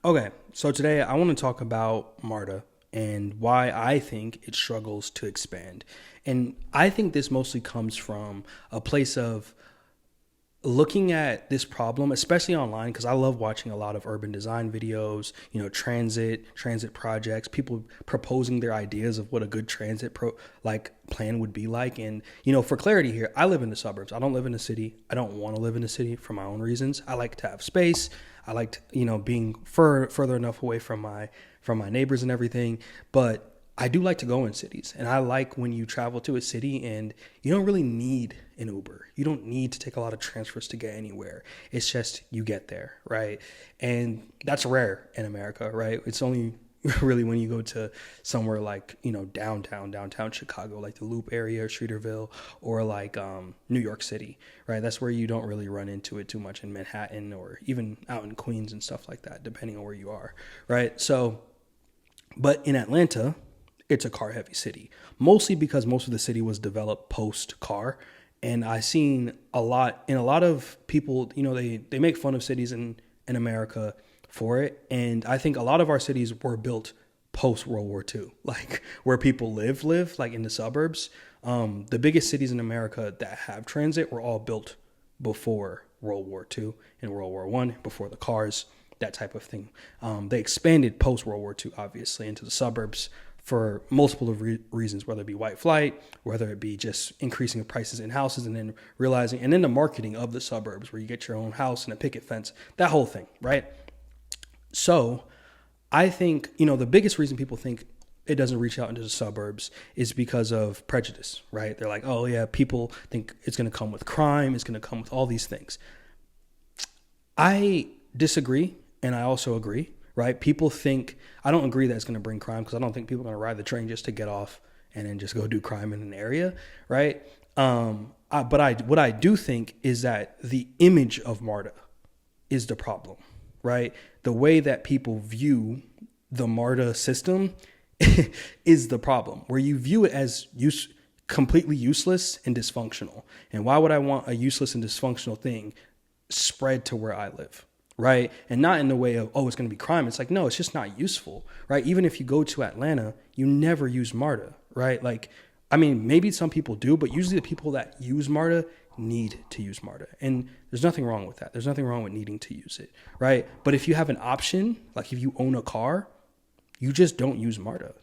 Okay, so today I want to talk about MARTA and why I think it struggles to expand. And I think this mostly comes from a place of looking at this problem, especially online, because I love watching a lot of urban design videos, transit projects, people proposing their ideas of what a good plan would be like. And for clarity here, I live in the suburbs. I don't live in the city. I don't want to live in the city for my own reasons. I like to have space. I like being further enough away from my neighbors and everything. But I do like to go in cities, and I like when you travel to a city and you don't really need an Uber. You don't need to take a lot of transfers to get anywhere. It's just you get there, right? And that's rare in America, right? It's only really when you go to somewhere like, downtown Chicago, like the Loop area or Streeterville, or like New York City, right? That's where you don't really run into it too much in Manhattan or even out in Queens and stuff like that, depending on where you are, right? So, but in Atlanta, it's a car heavy city, mostly because most of the city was developed post car. And I seen a lot of people, they make fun of cities in America for it. And I think a lot of our cities were built post World War II, like where people live, like in the suburbs. The biggest cities in America that have transit were all built before World War II and World War One, before the cars, that type of thing. They expanded post World War II, obviously, into the suburbs for multiple reasons, whether it be white flight, whether it be just increasing the prices in houses, and then and then the marketing of the suburbs where you get your own house and a picket fence, that whole thing, right? So I think, the biggest reason people think it doesn't reach out into the suburbs is because of prejudice, right? They're like, oh yeah, people think it's going to come with crime, it's going to come with all these things. I disagree, and I also agree, right? People think, I don't agree that it's going to bring crime, because I don't think people are going to ride the train just to get off and then just go do crime in an area, right? What I do think is that the image of MARTA is the problem, right? The way that people view the MARTA system is the problem, where you view it as completely useless and dysfunctional. And why would I want a useless and dysfunctional thing spread to where I live? Right? And not in the way of, oh, it's going to be crime. It's like, no, it's just not useful, right? Even if you go to Atlanta, you never use MARTA, right? Like, I mean, maybe some people do, but usually the people that use MARTA need to use MARTA. And there's nothing wrong with that. There's nothing wrong with needing to use it, right? But if you have an option, like if you own a car, you just don't use MARTA,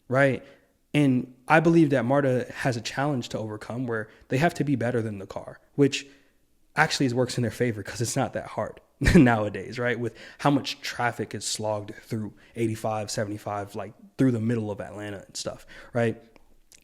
right? And I believe that MARTA has a challenge to overcome where they have to be better than the car, which actually works in their favor because it's not that hard nowadays, right? With how much traffic is slogged through 85, 75, like through the middle of Atlanta and stuff, right?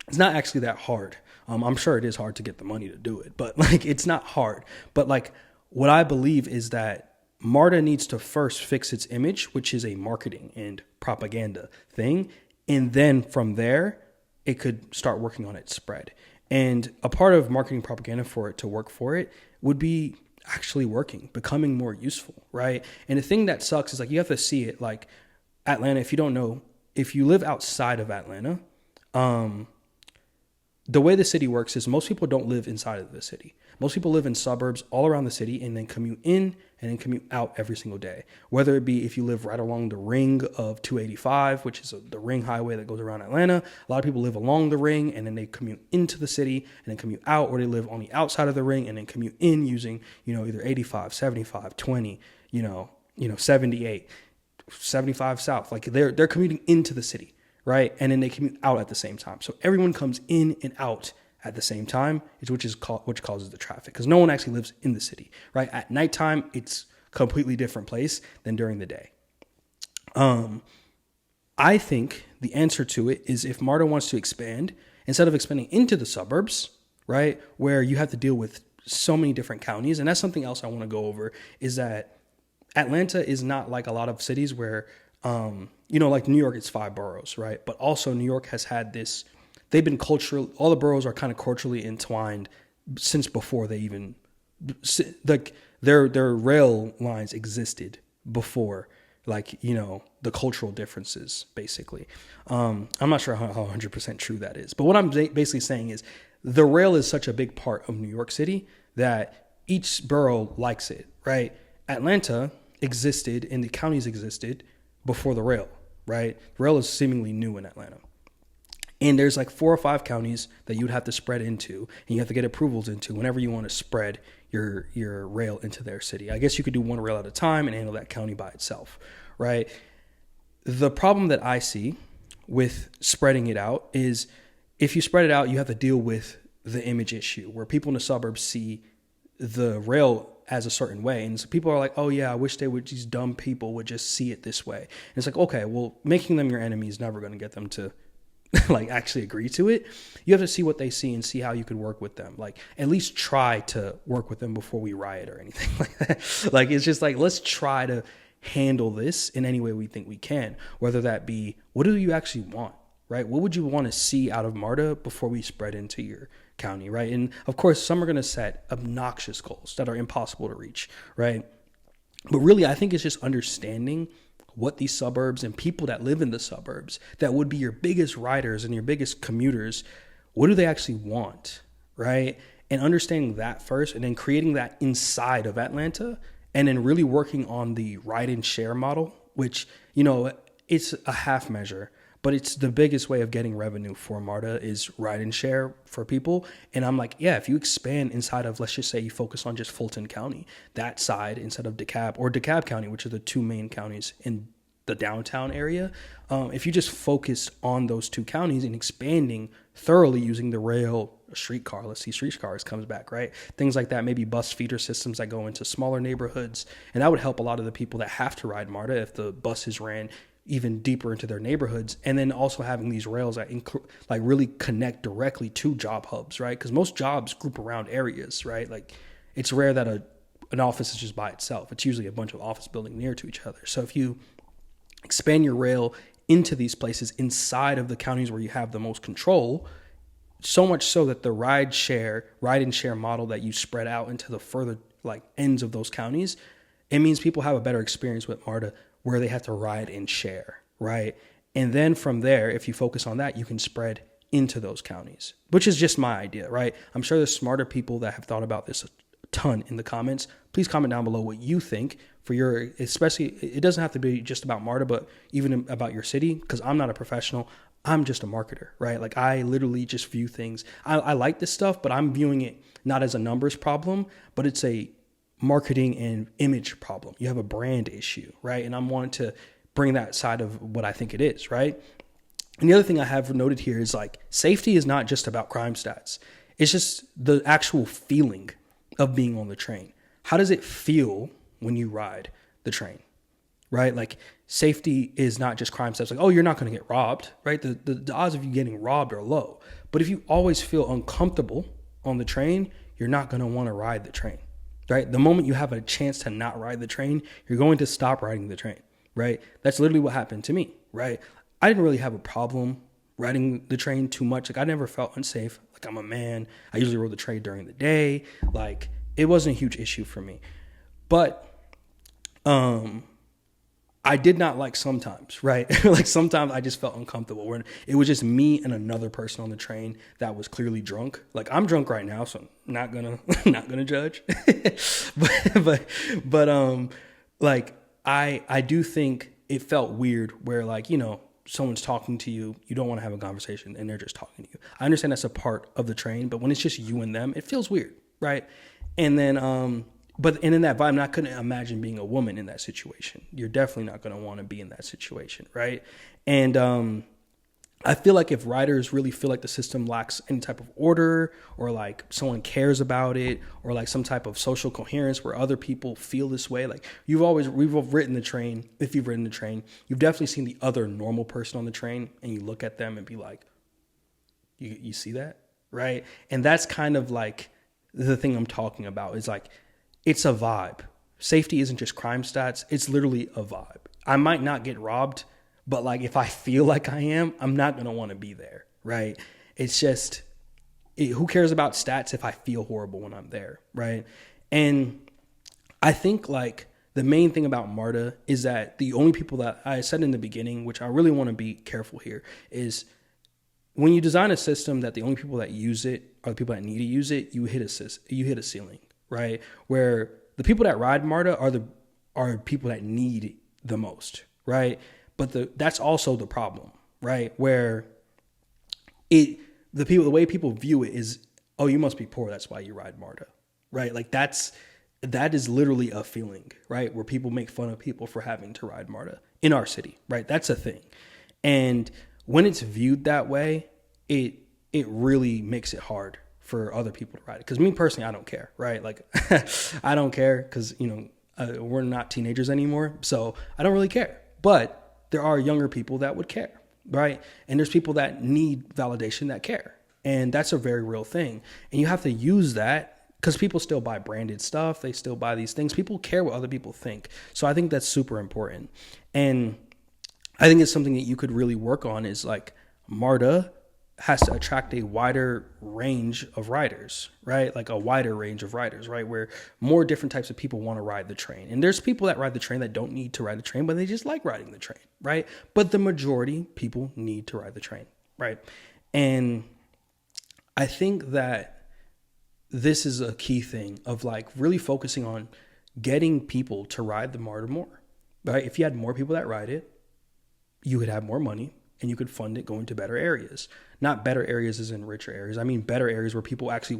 It's not actually that hard. I'm sure it is hard to get the money to do it, but like it's not hard. But like what I believe is that MARTA needs to first fix its image, which is a marketing and propaganda thing. And then from there, it could start working on its spread. And a part of marketing propaganda for it to work for it would be actually working, becoming more useful, right? And the thing that sucks is like you have to see it like Atlanta. If you don't know, if you live outside of Atlanta, the way the city works is most people don't live inside of the city. Most people live in suburbs all around the city and then commute in and then commute out every single day. Whether it be if you live right along the ring of 285, which is the ring highway that goes around Atlanta. A lot of people live along the ring and then they commute into the city and then commute out, or they live on the outside of the ring and then commute in using, either 85, 75, 20, 78, 75 south. Like they're commuting into the city, right? And then they commute out at the same time. So everyone comes in and out at the same time, which causes the traffic, because no one actually lives in the city, right? At nighttime, it's a completely different place than during the day. I think the answer to it is if MARTA wants to expand, instead of expanding into the suburbs, right, where you have to deal with so many different counties, and that's something else I want to go over, is that Atlanta is not like a lot of cities where, like New York, it's 5 boroughs, right? But also New York has had this, they've been all the boroughs are kind of culturally entwined since before they even, like their rail lines existed before, like, the cultural differences, basically. I'm not sure how 100% true that is. But what I'm basically saying is the rail is such a big part of New York City that each borough likes it, right? Atlanta existed and the counties existed before the rail, right? Rail is seemingly new in Atlanta. And there's like 4 or 5 counties that you would have to spread into, and you have to get approvals into whenever you want to spread your rail into their city. I guess you could do one rail at a time and handle that county by itself, right? The problem that I see with spreading it out is if you spread it out, you have to deal with the image issue where people in the suburbs see the rail as a certain way. And so people are like, oh yeah, I wish these dumb people would just see it this way. And it's like, okay, well, making them your enemy is never going to get them to like actually agree to it. You have to see what they see and see how you could work with them. Like at least try to work with them before we riot or anything like that. Like it's just like, let's try to handle this in any way we think we can, whether that be, what do you actually want, right? What would you want to see out of MARTA before we spread into your county, right? And of course, some are going to set obnoxious goals that are impossible to reach, right? But really, I think it's just understanding what these suburbs and people that live in the suburbs that would be your biggest riders and your biggest commuters, what do they actually want, right? And understanding that first and then creating that inside of Atlanta and then really working on the ride and share model, which, you know, it's a half measure, but it's the biggest way of getting revenue for MARTA is ride and share for people. And I'm like, yeah, if you expand inside of, let's just say you focus on just Fulton County, that side instead of DeKalb or DeKalb County, which are the 2 main counties in the downtown area. If you just focus on those 2 counties and expanding thoroughly using the rail, streetcar, let's see, streetcars comes back, right? Things like that, maybe bus feeder systems that go into smaller neighborhoods. And that would help a lot of the people that have to ride MARTA if the buses ran even deeper into their neighborhoods. And then also having these rails that like really connect directly to job hubs, right? Because most jobs group around areas, right? Like it's rare that an office is just by itself. It's usually a bunch of office buildings near to each other. So if you expand your rail into these places inside of the counties where you have the most control, so much so that the ride and share model that you spread out into the further like ends of those counties, it means people have a better experience with MARTA where they have to ride and share, right? And then from there, if you focus on that, you can spread into those counties, which is just my idea, right? I'm sure there's smarter people that have thought about this a ton in the comments. Please comment down below what you think for your, especially, it doesn't have to be just about MARTA, but even about your city, because I'm not a professional. I'm just a marketer, right? Like I literally just view things. I like this stuff, but I'm viewing it not as a numbers problem, but it's a marketing and image problem. You have a brand issue, right? And I'm wanting to bring that side of what I think it is, right? And the other thing I have noted here is like safety is not just about crime stats. It's just the actual feeling of being on the train. How does it feel when you ride the train, right? Like safety is not just crime stats. Like, oh, you're not going to get robbed, right? The odds of you getting robbed are low. But if you always feel uncomfortable on the train, you're not going to want to ride the train, right? The moment you have a chance to not ride the train, you're going to stop riding the train, right? That's literally what happened to me, right? I didn't really have a problem riding the train too much. Like I never felt unsafe. Like I'm a man. I usually rode the train during the day. Like it wasn't a huge issue for me. But I did not like sometimes, right? Like sometimes I just felt uncomfortable when it was just me and another person on the train that was clearly drunk. Like I'm drunk right now, so I'm not gonna judge. but like I do think it felt weird where like, you know, someone's talking to you, you don't want to have a conversation and they're just talking to you. I understand that's a part of the train, but when it's just you and them, it feels weird, right? And then But in that vibe, I couldn't imagine being a woman in that situation. You're definitely not going to want to be in that situation, right? And I feel like if riders really feel like the system lacks any type of order or like someone cares about it or like some type of social coherence where other people feel this way, like we've ridden the train. If you've ridden the train, you've definitely seen the other normal person on the train and you look at them and be like, you see that, right? And that's kind of like the thing I'm talking about is like, it's a vibe. Safety isn't just crime stats. It's literally a vibe. I might not get robbed, but like if I feel like I am, I'm not going to want to be there, right? It's just, who cares about stats if I feel horrible when I'm there, right? And I think like the main thing about MARTA is that the only people that I said in the beginning, which I really want to be careful here, is when you design a system that the only people that use it are the people that need to use it, you hit a ceiling. Right? Where the people that ride MARTA are people that need the most, right? But that's also the problem, right? Where the way people view it is, oh, you must be poor, that's why you ride MARTA, right? Like that is literally a feeling, right? Where people make fun of people for having to ride MARTA in our city, right? That's a thing. And when it's viewed that way, it really makes it hard for other people to ride it. Because me personally, I don't care, right? Like I don't care because, we're not teenagers anymore. So I don't really care. But there are younger people that would care, right? And there's people that need validation that care. And that's a very real thing. And you have to use that because people still buy branded stuff. They still buy these things. People care what other people think. So I think that's super important. And I think it's something that you could really work on is like MARTA has to attract a wider range of riders, right? Like a wider range of riders, right? Where more different types of people want to ride the train. And there's people that ride the train that don't need to ride the train, but they just like riding the train, right? But the majority people need to ride the train, right? And I think that this is a key thing of like really focusing on getting people to ride the MARTA more, right? If you had more people that ride it, you could have more money and you could fund it going to better areas. Not better areas as in richer areas. I mean better areas where people actually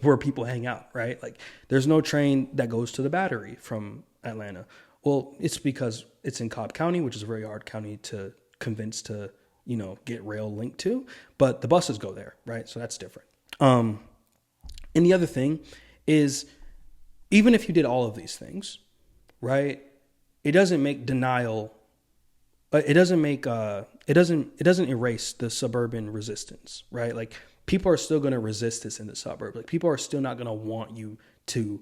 where people hang out, right? Like there's no train that goes to the Battery from Atlanta. Well, it's because it's in Cobb County, which is a very hard county to convince to, get rail linked to, but the buses go there, right? So that's different. And the other thing is, even if you did all of these things, right, it doesn't make denial. It doesn't erase the suburban resistance, right? Like people are still going to resist this in the suburbs. Like people are still not going to want you to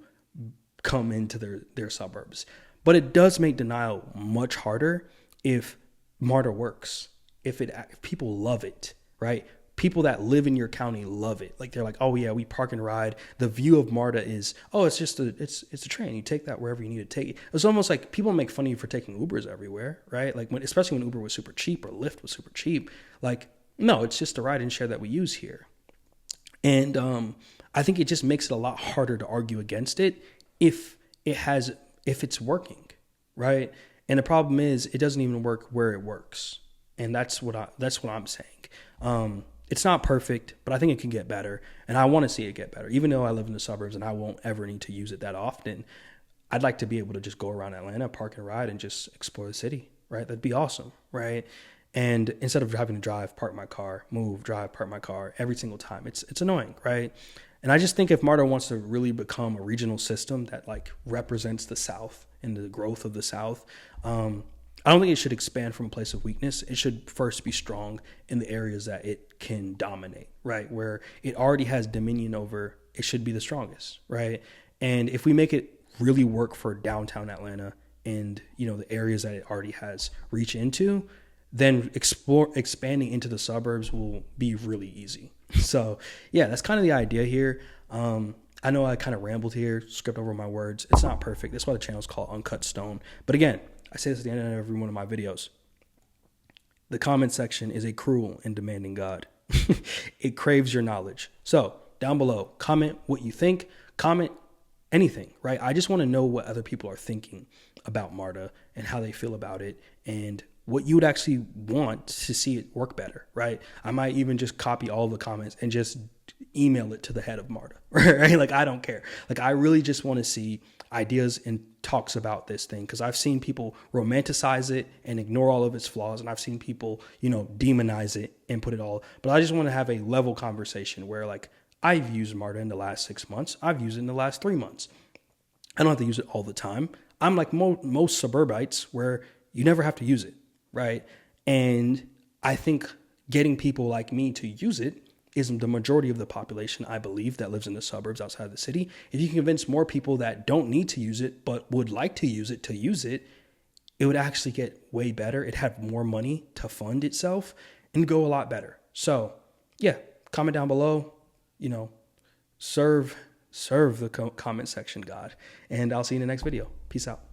come into their suburbs. But it does make denial much harder if MARTA works, if people love it, right? People that live in your county love it. Like they're like, oh yeah, we park and ride. The view of MARTA is, oh, it's just it's a train. You take that wherever you need to take it. It's almost like people make fun of you for taking Ubers everywhere, right? Like especially when Uber was super cheap or Lyft was super cheap. Like, no, it's just a ride and share that we use here. And I think it just makes it a lot harder to argue against it if it's working, right? And the problem is it doesn't even work where it works. And that's what I'm saying. It's not perfect, but I think it can get better. And I want to see it get better. Even though I live in the suburbs and I won't ever need to use it that often, I'd like to be able to just go around Atlanta, park and ride, and just explore the city, right? That'd be awesome, right? And instead of having to drive, park my car, move, drive, park my car every single time, it's annoying, right? And I just think if MARTA wants to really become a regional system that like represents the South and the growth of the South, I don't think it should expand from a place of weakness. It should first be strong in the areas that it can dominate, right? Where it already has dominion over, it should be the strongest, right? And if we make it really work for downtown Atlanta and, the areas that it already has reach into, then expanding into the suburbs will be really easy. So yeah, that's kind of the idea here. I know I kind of rambled here, skipped over my words. It's not perfect. That's why the channel is called Uncut Stone. But again, I say this at the end of every one of my videos. The comment section is a cruel and demanding God. It craves your knowledge. So down below, comment what you think, comment anything, right? I just want to know what other people are thinking about MARTA and how they feel about it and what you would actually want to see it work better, right? I might even just copy all the comments and just email it to the head of MARTA, right? Like, I don't care. Like, I really just want to see ideas and talks about this thing because I've seen people romanticize it and ignore all of its flaws, and I've seen people, demonize it and put it all. But I just want to have a level conversation where, like, I've used MARTA in the last 6 months. I've used it in the last 3 months. I don't have to use it all the time. I'm like most suburbites where you never have to use it, right? And I think getting people like me to use it is the majority of the population, I believe, that lives in the suburbs outside of the city. If you can convince more people that don't need to use it but would like to use it, it would actually get way better. It'd have more money to fund itself and go a lot better. So yeah, comment down below, serve the comment section, God. And I'll see you in the next video. Peace out.